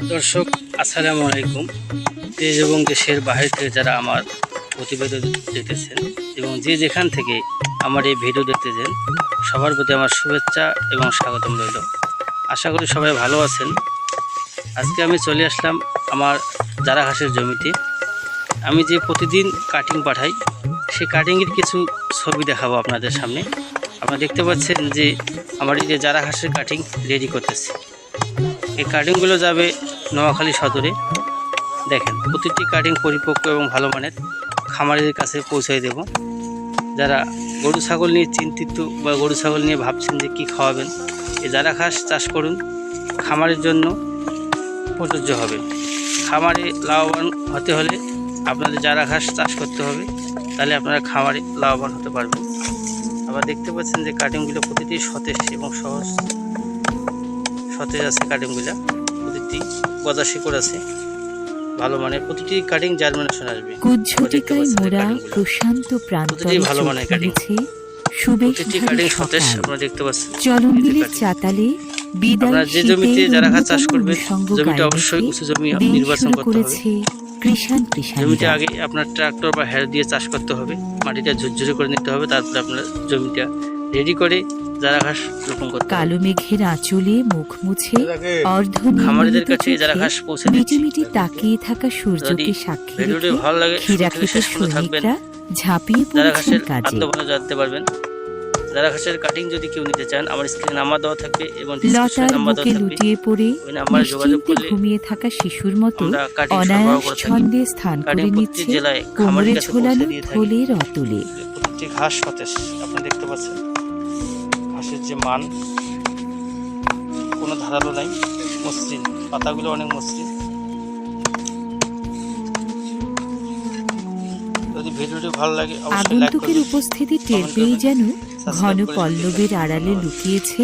দর্শক আসসালামু আলাইকুম। দেশ এবং দেশের বাইরে থেকে যারা আমার প্রতিবেদন দেখতেছেন এবং যে যেখান থেকে আমার এই ভিডিও দেখতেছেন সবার প্রতি আমার শুভেচ্ছা এবং স্বাগতম রইল। আশা করি সবাই ভালো আছেন। আজকে আমি চলে আসলাম আমার জারা ঘাসের জমিতে। আমি যে প্রতিদিন কাটিং পাঠাই সেই কাটিংয়ের কিছু ছবি দেখাবো আপনাদের সামনে। আপনারা দেখতে পাচ্ছেন যে আমার এই যে জারা ঘাসের কাটিং রেডি করতেছে। এই কাটিংগুলো যাবে নোয়াখালী সদরে। দেখেন প্রতিটি কাটিং পরিপক্ক এবং ভালো মানের খামারিদের কাছে পৌঁছে দেব। যারা গরু ছাগল নিয়ে চিন্তিত বা গরু ছাগল নিয়ে ভাবছেন যে কী খাওয়াবেন, এই জারা ঘাস চাষ করুন, খামারের জন্য প্রযোজ্য হবে। খামারে লাভবান হতে হলে আপনাদের জারা ঘাস চাষ করতে হবে, তাহলে আপনারা খামারে লাভবান হতে পারবেন। আবার দেখতে পাচ্ছেন যে কাটিংগুলো প্রতিটি সতেজ এবং সতেজ আছে। কাটিংগুলো প্রতিটি গজা শিকড় আছে, ভালো মানের প্রতিটি কাটিং জার্মিনেশন আসবে। প্রশান্ত প্রতিটি ভালো মানের কাটিং, প্রতিটি কাটিং সতেজ আপনারা দেখতে পাচ্ছেন। আপনারা যে জমিতে জারা ঘাস চাষ করবেন জমিটা অবশ্যই উঁচু জমি নির্বাচন করতে হবে। জমিটা আগে আপনার ট্রাক্টর বা হ্যার দিয়ে চাষ করতে হবে, মাটিটা ঝুরঝুরে করে নিতে হবে, তারপরে আপনার জমিটা রেডি করে জারা ঘাস রোপণ করতে হবে। কালো মেঘের আঁচলে মুখ মুছে খামারিদের কাছে জারা ঘাস পৌঁছে দিচ্ছি। মিটিমিটি তাকিয়ে থাকা সূর্যকে সাক্ষী ভিডিওটি ভালো লাগে শেষ পর্যন্ত থাকবেন। ঝাঁপিয়ে জারা পড়েছেন ঘাসের কাজে। আত্মপন্ন জানতে পারবেন। জারা ঘাসের কাটিং যদি কেউ নিতে চান আমার স্ক্রিনে নাম্বার দেওয়া থাকবে এবং ডিসক্রিপশনে লতার নাম্বার দেওয়া বুকে থাকবে। লুটিয়ে পড়ে ওই নাম্বারে যোগাযোগ নিশ্চিন্তে করলে ঘুমিয়ে থাকা শিশুর মতো আমরা কাটিং সরবরাহ অনায়াস করে থাকি। ছন্দে স্থান কাটিং করে প্রতিটি নিচ্ছে জেলায় কোমরে খামারির কাছে পৌঁছে ঝোলানো দিয়ে থাকি। থলের অতুলে। প্রতিটি ঘাস সতেজ আপনারা দেখতে পাচ্ছেন। ঘাসের যে মান, কোনো ধারালো নাই, মসৃণ, পাতাগুলো অনেক মসৃণ। যদি ভিডিওটি ভালো লাগে অবশ্যই লাইক আগন্তুকের করবেন, উপস্থিতি টের কমেন্ট পেয়ে করবেন, যেন সাবস্ক্রাইব ঘন করে পল্লবের আড়ালে লুকিয়েছে